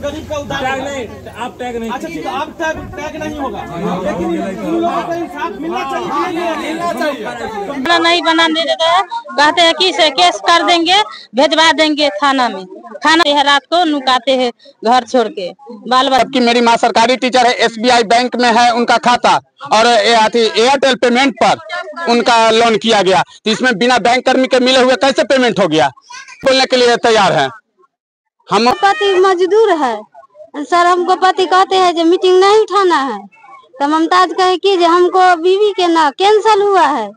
गरीब का उधार टैग नहीं, आप टैग नहीं। अच्छा ठीक है, आप टैग नहीं होगा, लेकिन इन लोगों को इंसाफ मिलना चाहिए। नहीं बनाने देते हैं, कहते हैं कि से केस कर देंगे, भेजवा देंगे थाना में। खाना रात को नुकाते हैं घर छोड़ के बाल बच्चा। जबकि मेरी माँ सरकारी टीचर है, SBI बैंक में है उनका खाता, और एयरटेल पेमेंट पर उनका लोन किया गया, तो इसमें बिना बैंक कर्मी के मिले हुए कैसे पेमेंट हो गया? बोलने के लिए तैयार है। हम पति मजदूर है सर, हमको पति कहते हैं जो मीटिंग नहीं उठाना है, तो मुमताज कहे कि हमको बीवी के ना कैंसल हुआ है,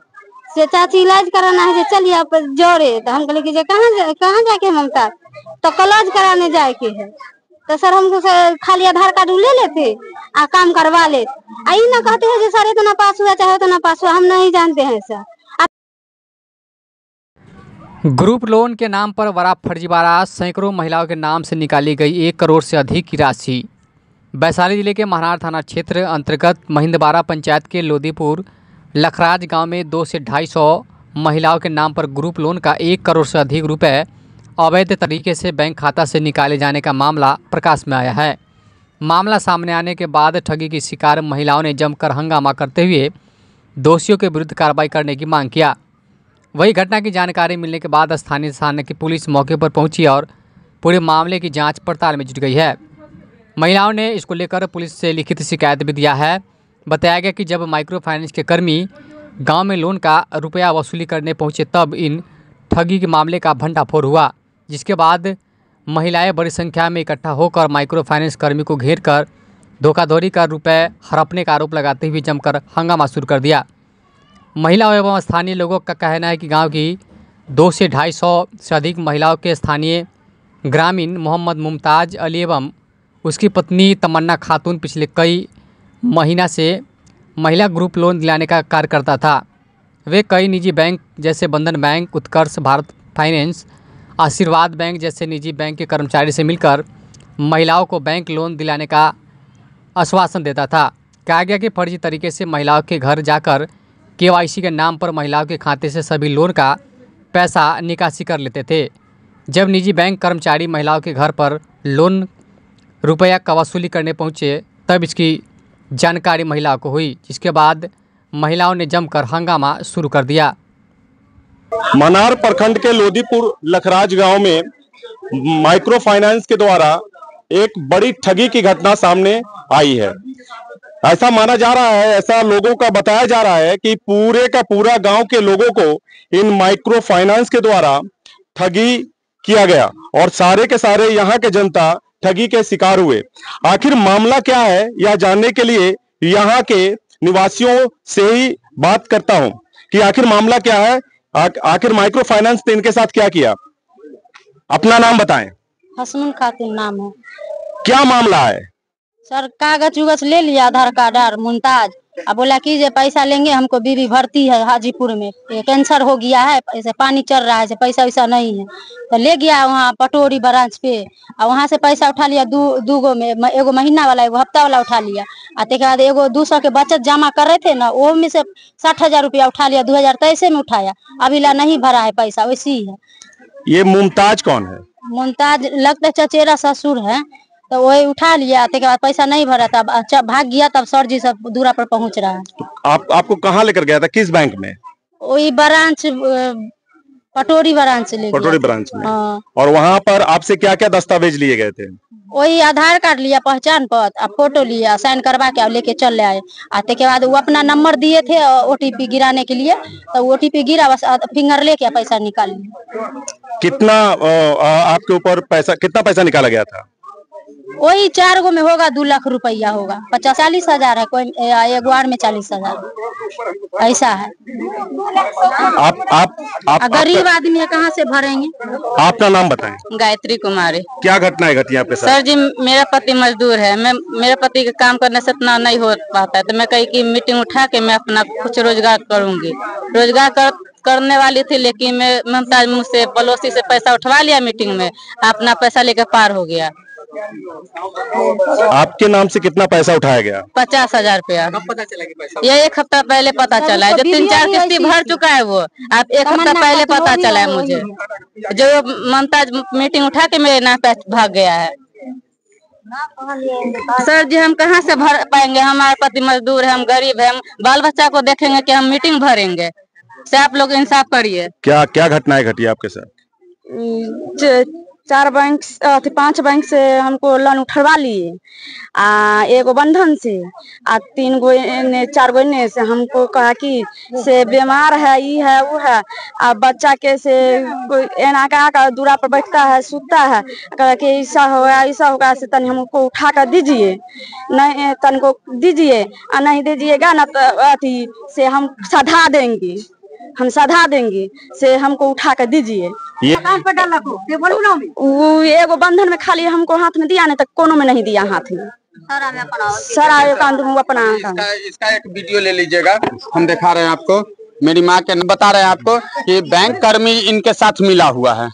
से चाची इलाज कराना है, चलिए आप जोड़े। तो हम कहले कि कहाँ जाके मुमताज, तो कॉलेज कराने जाए के है। तो सर हमको खाली आधार कार्ड ले लेते आ काम करवा ले, आई ना कहते हैं जो सर इतना पास हुआ चाहे उतना पास हुआ, हम नहीं जानते हैं सर। ग्रुप लोन के नाम पर बड़ा फर्जीवाड़ा, सैकड़ों महिलाओं के नाम से निकाली गई 1 करोड़ से अधिक की राशि। वैशाली जिले के महनार थाना क्षेत्र अंतर्गत महिंदबाड़ा पंचायत के लोदीपुर लखराज गांव में 200 से 250 महिलाओं के नाम पर ग्रुप लोन का 1 करोड़ से अधिक रुपए अवैध तरीके से बैंक खाता से निकाले जाने का मामला प्रकाश में आया है। मामला सामने आने के बाद ठगी की शिकार महिलाओं ने जमकर हंगामा करते हुए दोषियों के विरुद्ध कार्रवाई करने की मांग किया। वही घटना की जानकारी मिलने के बाद स्थानीय थाने की पुलिस मौके पर पहुंची और पूरे मामले की जांच पड़ताल में जुट गई है। महिलाओं ने इसको लेकर पुलिस से लिखित शिकायत भी दिया है। बताया गया कि जब माइक्रो फाइनेंस के कर्मी गांव में लोन का रुपया वसूली करने पहुंचे तब इन ठगी के मामले का भंडाफोड़ हुआ, जिसके बाद महिलाएं बड़ी संख्या में इकट्ठा होकर माइक्रो फाइनेंस कर्मी को घेर कर धोखाधड़ी का रुपये हड़पने का आरोप लगाते हुए जमकर हंगामा शुरू कर दिया। महिलाओं एवं स्थानीय लोगों का कहना है कि गांव की 200 से 250 से अधिक महिलाओं के स्थानीय ग्रामीण मोहम्मद मुमताज अली एवं उसकी पत्नी तमन्ना खातून पिछले कई महीना से महिला ग्रुप लोन दिलाने का कार्य करता था। वे कई निजी बैंक जैसे बंधन बैंक, उत्कर्ष भारत फाइनेंस, आशीर्वाद बैंक जैसे निजी बैंक के कर्मचारी से मिलकर महिलाओं को बैंक लोन दिलाने का आश्वासन देता था। कहा गया कि फर्जी तरीके से महिलाओं के घर जाकर KYC के नाम पर महिलाओं के खाते से सभी लोन का पैसा निकासी कर लेते थे। जब निजी बैंक कर्मचारी महिलाओं के घर पर लोन रुपया का वसूली करने पहुंचे तब इसकी जानकारी महिलाओं को हुई, जिसके बाद महिलाओं ने जमकर हंगामा शुरू कर दिया। मनार प्रखंड के लोदीपुर लखराज गांव में माइक्रो फाइनेंस के द्वारा एक बड़ी ठगी की घटना सामने आई है। ऐसा माना जा रहा है, ऐसा लोगों का बताया जा रहा है कि पूरे का पूरा गांव के लोगों को इन माइक्रो फाइनेंस के द्वारा ठगी किया गया और सारे के सारे यहाँ के जनता ठगी के शिकार हुए। आखिर मामला क्या है यह जानने के लिए यहाँ के निवासियों से ही बात करता हूँ कि आखिर मामला क्या है, आखिर माइक्रो फाइनेंस ने इनके साथ क्या किया। अपना नाम बताएं। हसमुन खातून नाम है। क्या मामला है? सर कागज उगज ले लिया, आधार कार्ड और मुमताज, अब बोला कि जे पैसा लेंगे, हमको बीवी भर्ती है हाजीपुर में, कैंसर हो गया है, ऐसे पानी चल रहा है, पैसा वैसा नहीं है, तो ले गया वहाँ पटोरी ब्रांच पे और वहाँ से पैसा उठा लिया दूगो में, एगो महीना वाला एगो हफ्ता वाला उठा लिया। और के बाद एगो 200 के बचत जमा कर रहे थे ना, वो में से 60,000 रुपया उठा लिया, 2023 में उठाया, अभी ला नहीं भरा है पैसा, वैसी है। ये मुमताज कौन है? मुमताज लगता है चचेरा ससुर है, तो वही उठा लिया, के बाद पैसा नहीं भरा, तब भाग गया, तब सर जी सब दूरा पर पहुंच रहा है। आपको कहाँ लेकर गया था, किस बैंक में? वही ब्रांच, पटोरी ब्रांच ले पटोरी ब्रांच में। हाँ। और वहाँ पर आपसे क्या क्या दस्तावेज लिए गए थे? वही आधार कार्ड लिया, पहचान पत्र, फोटो लिया, साइन करवा के लेके चल आए। आते के बाद वो अपना नंबर दिए थे OTP गिराने के लिए, तो OTP गिरा, बस फिंगर लेके पैसा निकाल लिया। कितना आपके ऊपर पैसा, कितना पैसा निकाला गया था? वही 4 गो में होगा 2 लाख रुपया होगा, 40 हजार है, कोई एक बार में 40,000 ऐसा है। आप गरीब आदमी है, कहाँ से भरेंगे। आपका नाम बताएं। गायत्री कुमारी। क्या घटना है घटी आपके साथ? सर जी मेरा पति मजदूर है, मेरे पति के काम करने से इतना नहीं हो पाता है, तो मैं कही की मीटिंग उठा के मैं अपना कुछ रोजगार करूंगी। रोजगार करने वाली थी, लेकिन मैं मुमताज मुझसे पड़ोसी से पैसा उठवा लिया मीटिंग में, अपना पैसा लेकर पार हो गया। आपके नाम से कितना पैसा उठाया गया? 50,000 रुपया। कब पता चला कि पैसा? ये 1 हफ्ता पहले पता चला है, जो 3-4 किस्ती भर चुका है वो, आप 1 हफ्ता पहले पता चला है मुझे, जो मुमताज मीटिंग उठा के मेरे नाम पे भाग गया है। सर जी हम कहाँ से भर पाएंगे, हमारे पति मजदूर है, हम गरीब है, हम बाल बच्चा को देखेंगे कि हम मीटिंग भरेंगे। से आप लोग इंसाफ करिए। क्या क्या घटनाएं घटी आपके साथ? 5 बैंक से हमको लोन उठवा लिए, एगो बंधन से, 4 गो ने से हमको कहा कि से बीमार है, ये है वो है, बच्चा के से कोई एना का दूरा पर बैठता है, सूता है, कहा कि ऐसा होगा से तन हमको उठा कर दीजिए, नहीं तन को दीजिए, नहीं दीजिएगा ना तो अथी से हम सधा देंगे, से हमको उठा कर दीजिए। ये वो एगो बंधन में खाली हमको हाथ में दिया, नहीं तो कोनो में नहीं दिया हाथ में। सारा अकाउंट में अपना इसका एक वीडियो ले लीजिएगा, हम दिखा रहे हैं आपको। मेरी माँ के बता रहे हैं आपको कि बैंक कर्मी इनके साथ मिला हुआ है।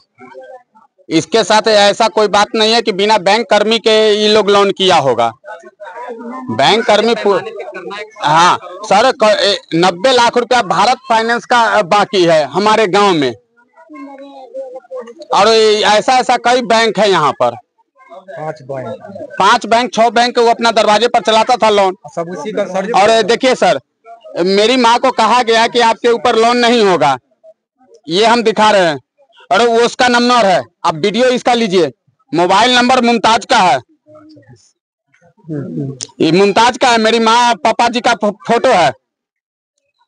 इसके साथ ऐसा कोई बात नहीं है कि बिना बैंक कर्मी के ये लोग लोन किया होगा। बैंक कर्मी हाँ सर, 90 लाख रुपया भारत फाइनेंस का बाकी है हमारे गांव में, और ऐसा कई बैंक है यहाँ पर। 5 बैंक 6 बैंक वो अपना दरवाजे पर चलाता था लोन सब उसी का। और देखिए सर, मेरी माँ को कहा गया कि आपके ऊपर लोन नहीं होगा, ये हम दिखा रहे हैं, और वो उसका नंबर है, आप वीडियो इसका लीजिए। मोबाइल नंबर मुमताज का है, ये मुमताज का है, मेरी माँ पापा जी का फोटो है।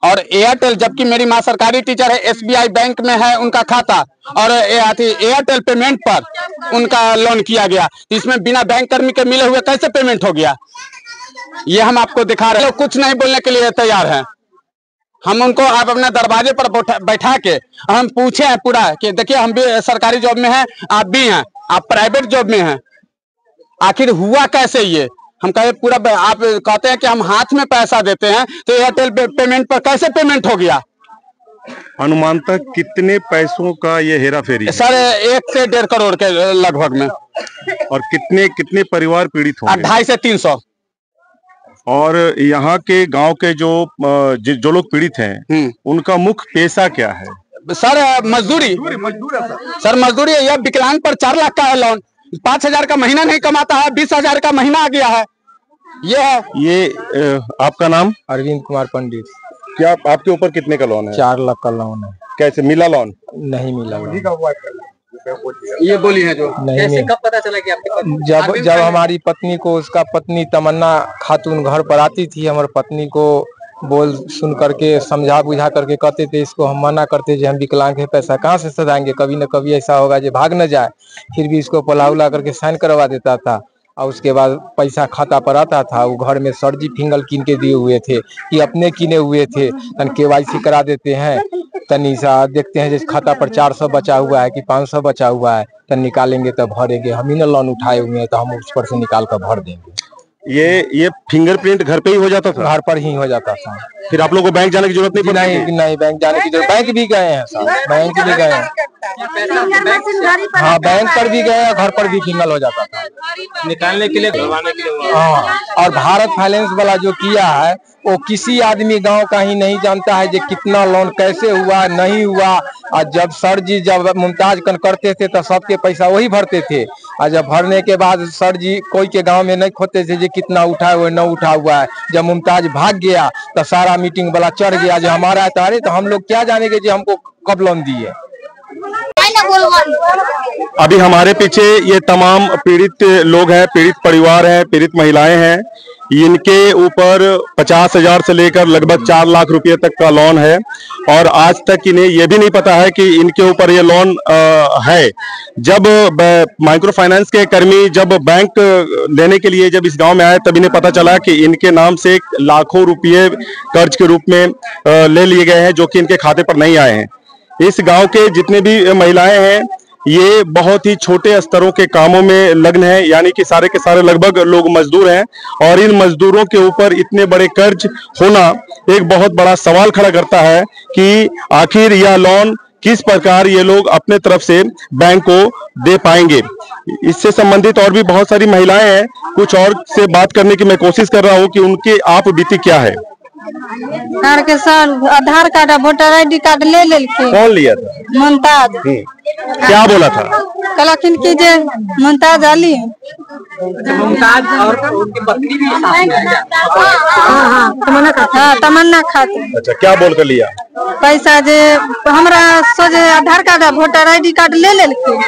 और एयरटेल, जबकि मेरी माँ सरकारी टीचर है, SBI बैंक में है उनका खाता, और एयरटेल पेमेंट पर उनका लोन किया गया। इसमें बिना बैंक कर्मी के मिले हुए कैसे पेमेंट हो गया, ये हम आपको दिखा रहे हैं। कुछ नहीं बोलने के लिए तैयार हैं। हम उनको आप अपने दरवाजे पर बैठा के हम पूछे हैं पूरा कि देखिए हम भी सरकारी जॉब में हैं, आप भी हैं, आप प्राइवेट जॉब में हैं, आखिर हुआ कैसे ये। हम कहे पूरा, आप कहते हैं कि हम हाथ में पैसा देते हैं, तो एयरटेल पेमेंट पर कैसे पेमेंट हो गया। अनुमानतः कितने पैसों का ये हेरा फेरी? सर 1 से 1.5 करोड़ के लगभग में। और कितने परिवार पीड़ित होंगे? 250 से 300। और यहाँ के गांव के जो लोग पीड़ित हैं, उनका मुख्य पेशा क्या है? सर मजदूरी सर मजदूरी है। यह विकलांग पर 4 लाख का है लोन, 5,000 का महीना नहीं कमाता है, 20,000 का महीना आ गया है। ये है। ये आपका नाम? अरविंद कुमार पंडित। क्या आपके ऊपर कितने का लोन है? 4 लाख का लोन है। कैसे मिला लोन? नहीं मिला। ये बोली है जो नहीं। कब पता चला कि आपके जब हमारी पत्नी को, उसका पत्नी तमन्ना खातून घर पर आती थी, हमारी पत्नी को बोल सुन करके समझा बुझा करके कहते थे, इसको हम मना करते जो हम विकलांग है, पैसा कहाँ से सधाएंगे, कभी न कभी ऐसा होगा जो भाग न जाए। फिर भी इसको पलाउला करके साइन करवा देता था, और उसके बाद पैसा खाता पर आता था। वो घर में सरजी फिंगल कीन के दिए हुए थे कि अपने किने हुए थे, तन KYC करा देते हैं, तनी सा देखते हैं जैसे खाता पर 400 बचा हुआ है कि 500 बचा हुआ है, तन निकालेंगे तब भरेंगे। हम ही न लोन उठाए हुए हैं, तो हम उस पर से निकाल कर भर देंगे। ये फिंगरप्रिंट घर पे ही हो जाता था? घर पर ही हो जाता था। फिर आप लोगों को बैंक जाने की जरूरत नहीं पड़ी? नहीं बैंक जाने की जरूरत। बैंक भी गए हैं साहब, बैंक भी गए हैं। हाँ बैंक पर भी गए, घर पर भी फिंगल हो जाता था निकालने के लिए, भरवाने के लिए। हाँ, और भारत फाइनेंस वाला जो किया है, वो किसी आदमी गांव का ही नहीं जानता है कि कितना लोन कैसे हुआ नहीं हुआ। और जब सर जी जब मुमताज कन करते थे तो सबके पैसा वही भरते थे, और जब भरने के बाद सर जी कोई के गांव में नहीं खोते थे जो कितना उठा हुआ न उठा हुआ है। जब मुमताज भाग गया तो सारा मीटिंग वाला चढ़ गया जो हमारा है, तारे तो हम लोग क्या जानेंगे जो हमको कब लोन दिए। अभी हमारे पीछे ये तमाम पीड़ित लोग हैं, पीड़ित परिवार हैं, पीड़ित महिलाएं हैं। इनके ऊपर 50,000 से लेकर लगभग 4 लाख रुपए तक का लोन है, और आज तक इन्हें ये भी नहीं पता है कि इनके ऊपर ये लोन है। जब माइक्रो फाइनेंस के कर्मी जब बैंक लेने के लिए जब इस गांव में आए, तब इन्हें पता चला कि इनके नाम से लाखों रुपये कर्ज के रूप में ले लिए गए हैं, जो कि इनके खाते पर नहीं आए हैं। इस गांव के जितने भी महिलाएं हैं, ये बहुत ही छोटे स्तरों के कामों में लग्न है, यानी कि सारे के सारे लगभग लोग मजदूर हैं, और इन मजदूरों के ऊपर इतने बड़े कर्ज होना एक बहुत बड़ा सवाल खड़ा करता है कि आखिर यह लोन किस प्रकार ये लोग अपने तरफ से बैंक को दे पाएंगे। इससे संबंधित और भी बहुत सारी महिलाएं हैं, कुछ और से बात करने की मैं कोशिश कर रहा हूं कि उनकी आप बीती क्या है। कार के सर आधार कार्ड और वोटर ID कार्ड ले लेलखिन। कौन लिया था? मुमताज। क्या बोला था? कहलखिन की जे मुमताज अली। मुमताज और उनकी पत्नी भी तमन्ना खातून। अच्छा, क्या बोलकर लिया? पैसा जे हमरा सोझे आधार कार्ड और वोटर ID कार्ड ले लेलखिन।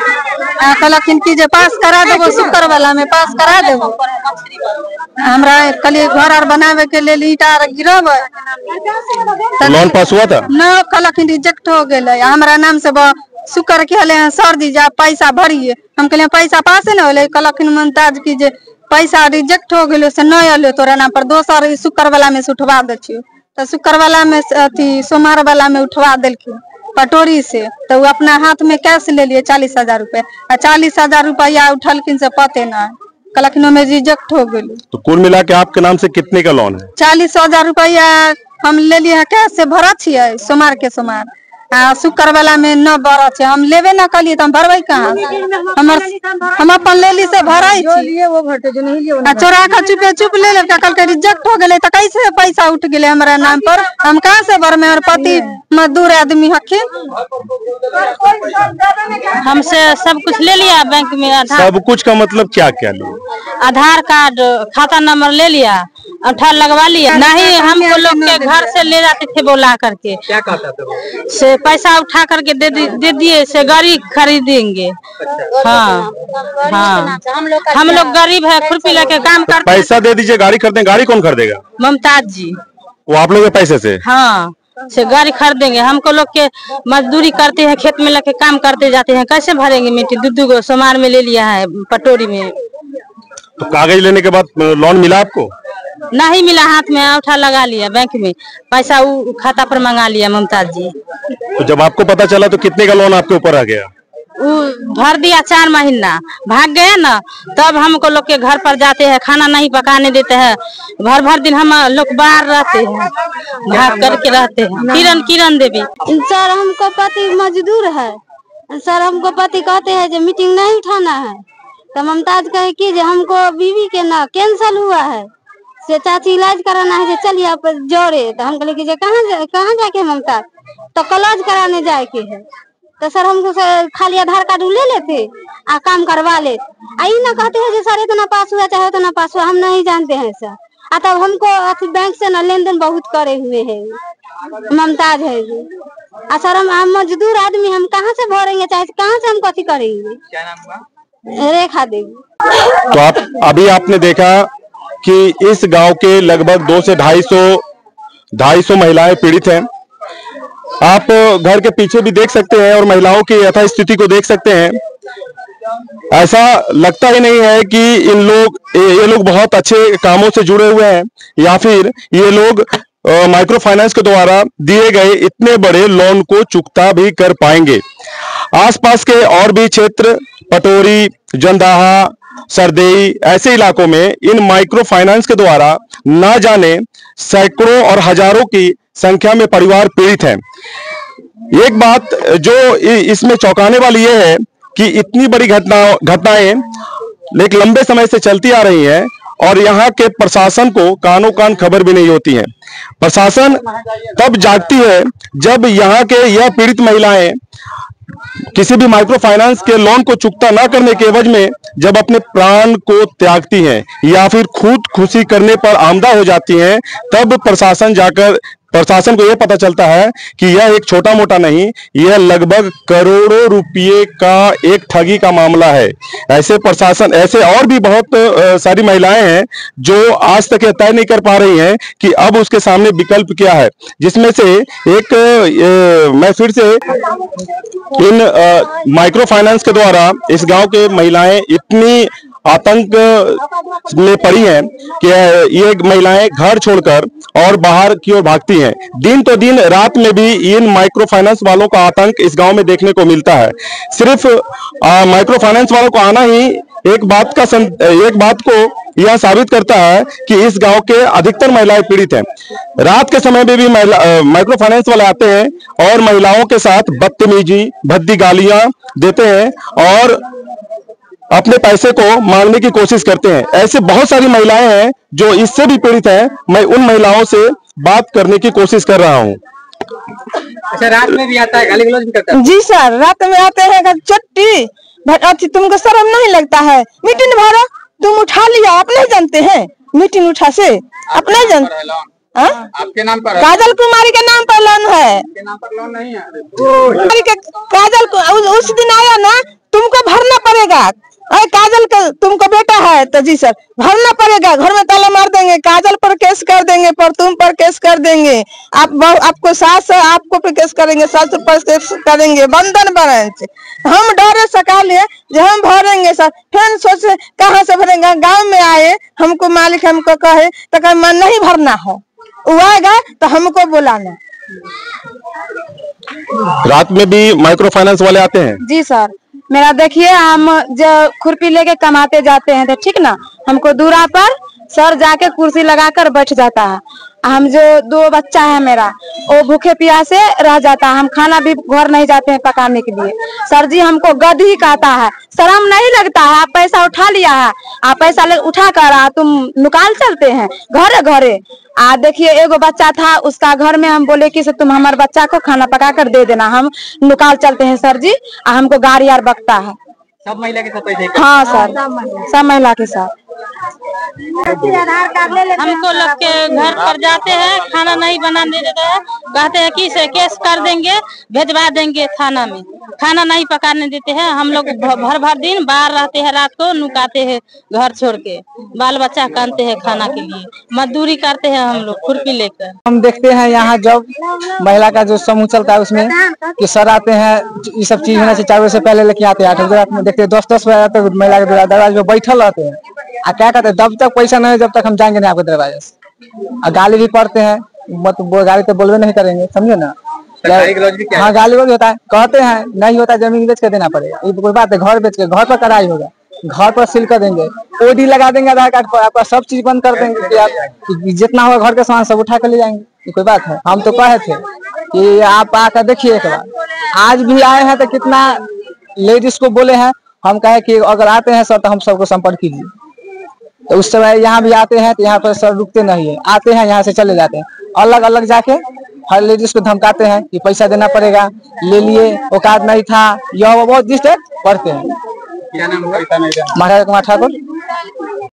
कहलखिन की जे पास करा देबो, शुक्र वाला में पास करा देबो। हमरा कल घर आर बनावे के लिए ईटा आर गिरब। लोन पास हुआ था? न, कहलखिन रिजेक्ट हो गए। हमरा नाम से शुक्र के सर दी जा पैसा भरिए। हम कहलिए पैसा पास न होले। कहलखिन मुमताज की जे पैसा रिजेक्ट हो गए से नहीं अलो तोरा नाम पर, दोसर शुक्र वाला में से उठवा दे छियो। तो शुक्र वाला में अथी सोमवार वाला में उठवा दिलखिन पटोरी से। तो वो अपना हाथ में कैश ले लिए 40,000 रुपए। 40,000 रुपया उठलखिन से पते न, कहलखिन में रिजेक्ट हो गए। तो कुल मिला के आपके नाम से कितने का लोन है? 40,000 रुपया हम ले लिए कैश से भरा छिए सोमवार के सोमवार। शुक्र वाला में न भरा छे, हम लेवे न कलिए तो हम भरबे कहाँ? हम अपन लेली से भराई चोरा का चुपे चुप ले ले। कल के रिजेक्ट हो गए तो कैसे पैसा उठ गए हमारा नाम पर? हम कहाँ से भर में? और पति मजदूर आदमी हखिन। हमसे सब कुछ ले लिया बैंक में। सब कुछ का मतलब क्या क्या लिया? आधार कार्ड, खाता नंबर ले लिया, अंगूठा लगवा लिया। नहीं, हमको लोग के घर से ले जाते थे बोला करके। क्या कहता था? से पैसा उठा करके दे दिए से गाड़ी खरीदेंगे। हाँ हाँ, हम लोग गरीब है, खुरपी लेके काम करते। पैसा दे दीजिए, गाड़ी खरीदेंगे। गाड़ी कौन खरीदेगा? मुमताज जी। वो आप लोग के पैसे से? हाँ, से गाड़ी खरीदेंगे। हमको लोग के मजदूरी करते हैं, खेत में लेके काम करते जाते हैं, कैसे भरेंगे मिट्टी? दूध को सोमवार में ले लिया है पटोरी में। तो कागज लेने के बाद लोन मिला आपको? नहीं मिला, हाथ में अंगूठा लगा लिया बैंक में, पैसा वो खाता पर मंगा लिया मुमताज जी। तो जब आपको पता चला तो कितने का लोन आपके ऊपर आ गया? वो भर दिया 4 महीना, भाग गए ना। तब हमको लोग के घर पर जाते हैं, खाना नहीं पकाने देते हैं। भर दिन हम लोग बाहर रहते हैं, भाग करके रहते हैं। किरण देवी। सर हमको पति मजदूर है। सर हमको पति कहते हैं जो मीटिंग नहीं उठाना है। तो मुमताज कहे कि जो हमको बीवी के ना कैंसल हुआ है, से चाची इलाज कराना है, चलिए आप जोड़े। तो हम कहले कि कहाँ जाके मुमताज? तो कॉलेज कराने जाए के है। तो सर हमको खाली आधार कार्ड ले लेते आ काम करवा ले। आई ना कहते हैं जो सर इतना पास हुआ चाहे उतना पास हुआ, हम नहीं जानते हैं सर। तब हमको बैंक से ना लेन देन बहुत करे हुए है मुमताज है जी। सर हम मजदूर आदमी, हम कहाँ से भरेंगे, चाहे कहाँ से हम कथी करेंगे? क्या नाम हुआ? रेखा देवी। तो अभी आपने देखा कि इस गांव के लगभग 200 से 250 महिलाएं पीड़ित हैं। आप घर के पीछे भी देख सकते हैं और महिलाओं की यथास्थिति को देख सकते हैं। ऐसा लगता ही नहीं है कि ये लोग बहुत अच्छे कामों से जुड़े हुए हैं या फिर ये लोग माइक्रो फाइनेंस के द्वारा दिए गए इतने बड़े लोन को चुकता भी कर पाएंगे। आसपास के और भी क्षेत्र पटोरी, जंदाहा, सरदेई ऐसे इलाकों में इन माइक्रो फाइनेंस के द्वारा न जाने सैकड़ों और हजारों की संख्या में परिवार पीड़ित हैं। एक बात जो इसमें चौंकाने वाली यह है कि इतनी बड़ी घटनाएं एक लंबे समय से चलती आ रही हैं और यहाँ के प्रशासन को कानों कान खबर भी नहीं होती है। प्रशासन तब जागती है जब यहाँ के यह पीड़ित महिलाएं किसी भी माइक्रो फाइनेंस के लोन को चुकता ना करने के एवज में जब अपने प्राण को त्यागती हैं या फिर खुदकुशी करने पर आमदा हो जाती हैं, तब प्रशासन को यह पता चलता है कि यह एक छोटा मोटा नहीं, यह लगभग करोड़ों रुपये का एक ठगी का मामला है। ऐसे और भी बहुत सारी महिलाएं हैं जो आज तक यह तय नहीं कर पा रही हैं कि अब उसके सामने विकल्प क्या है, जिसमें से एक मैं फिर से इन माइक्रो फाइनेंस के द्वारा इस गांव के महिलाएं इतनी आतंक में पड़ी हैं कि ये महिलाएं घर छोड़कर और बाहर की ओर भागती हैं। दिन तो दिन रात में भी इन माइक्रो फाइनेंस वालों का आतंक इस गांव में देखने को मिलता है। सिर्फ माइक्रो फाइनेंस वालों को आना ही एक बात को यह साबित करता है कि इस गांव के अधिकतर महिलाएं पीड़ित हैं। रात के समय में भी माइक्रो फाइनेंस वाले आते हैं और महिलाओं के साथ बदतमीजी, भद्दी गालियां देते हैं और अपने पैसे को मांगने की कोशिश करते हैं। ऐसे बहुत सारी महिलाएं हैं जो इससे भी पीड़ित हैं। मैं उन महिलाओं से बात करने की कोशिश कर रहा हूँ। अच्छा, रात में भी आता है, गाली गलौज भी करता है? जी सर, रात में आते हैं चट्टी अच्छी, तुमको शर्म नहीं लगता है? मीटिंग भरा तुम उठा लिया, आप नहीं जानते हैं? मीटिंग उठा से आप नहीं जानते? आपके नाम पर काजल कुमारी के नाम पर लोन है। आपके नाम पर लोन नहीं है? काजल को उस दिन आया ना, तुमको भरना पड़ेगा। अरे काजल का तुमको बेटा है तो जी सर भरना पड़ेगा, घर में ताला मार देंगे, काजल पर केस कर देंगे, पर तुम पर केस कर देंगे, आपको सास आपको पे केस करेंगे, सास पर केस करेंगे, बंधन ब्रांच। हम डरे सका लिए जो हम भरेंगे सर, फिर सोचे कहाँ से भरेंगे, गांव में आए, हमको मालिक हमको कहे तो मन नहीं भरना है, वो आएगा तो हमको बुलाना। रात में भी माइक्रो फाइनेंस वाले आते हैं? जी सर, मेरा देखिए, हम जो खुरपी लेके कमाते जाते हैं तो ठीक ना, हमको दूरा पर सर जाके कुर्सी लगाकर बैठ जाता है। हम जो 2 बच्चा है मेरा, वो भूखे प्यासे रह जाता है, हम खाना भी घर नहीं जाते हैं पकाने के लिए। सर जी हमको गधी कहता है, शर्म नहीं लगता है? आप पैसा उठा लिया है, आप पैसा उठा कर तुम निकाल चलते हैं घरे घरे। देखिए एगो बच्चा था, उसका घर में हम बोले कि तुम हमारे बच्चा को खाना पका कर दे देना, हम निकाल चलते हैं सर जी, हमको गाड़ी यार बकता है। सब महिला के साथ पैसे? हाँ सर, सब महिला के साथ। हमको लोग के घर पर जाते हैं, खाना नहीं बनाने देते हैं, कहते हैं कि से केस कर देंगे, भेजवा देंगे थाना में, खाना नहीं पकाने देते हैं। हम लोग भर दिन बाहर रहते हैं, रात को नुकाते हैं घर छोड़ के, बाल बच्चा कानते हैं खाना के लिए, मजदूरी करते हैं हम लोग खुरपी लेकर। हम देखते हैं यहाँ जब महिला का जो समूह चलता है उसमें कि सर आते हैं, ये सब चीज होना चाहिए, 4 बजे से पहले लेके आते हैं, 8 बजे रात में देखते हैं 10 बजे तक महिला के दरवाजे पे बैठल रहते हैं। क्या कहते हैं, जब तक पैसा नहीं है जब तक हम जाएंगे नहीं आपके दरवाजे से। गाली भी पड़ते हैं, मतलब गाली तो बोलवे नहीं करेंगे, समझे ना? हाँ, गाली भी होता है, कहते हैं नहीं होता जमीन बेच के देना पड़ेगा, ये कोई बात है? घर बेच के घर पर कराई होगा, घर पर सील कर देंगे, ओडी लगा देंगे आधार कार्ड पर, आपका सब चीज बंद कर देंगे कि आप जितना होगा घर का सामान सब उठा कर ले जाएंगे, ये कोई बात है? हम तो कहे थे कि आप आकर देखिए एक बार, आज भी आए हैं तो कितना लेडीज को बोले हैं, हम कहे कि अगर आते हैं सर तो हम सबको संपर्क कीजिए। तो उस समय यहाँ भी आते हैं तो यहाँ पर सर रुकते नहीं है, आते हैं यहाँ से चले जाते हैं, अलग अलग जाके हर लेडीज को धमकाते हैं कि पैसा देना पड़ेगा, ले लिए, औकात नहीं था, यह वो बहुत डिस्टर्ब करते हैं। क्या नाम है? महाराज कुमार ठाकुर।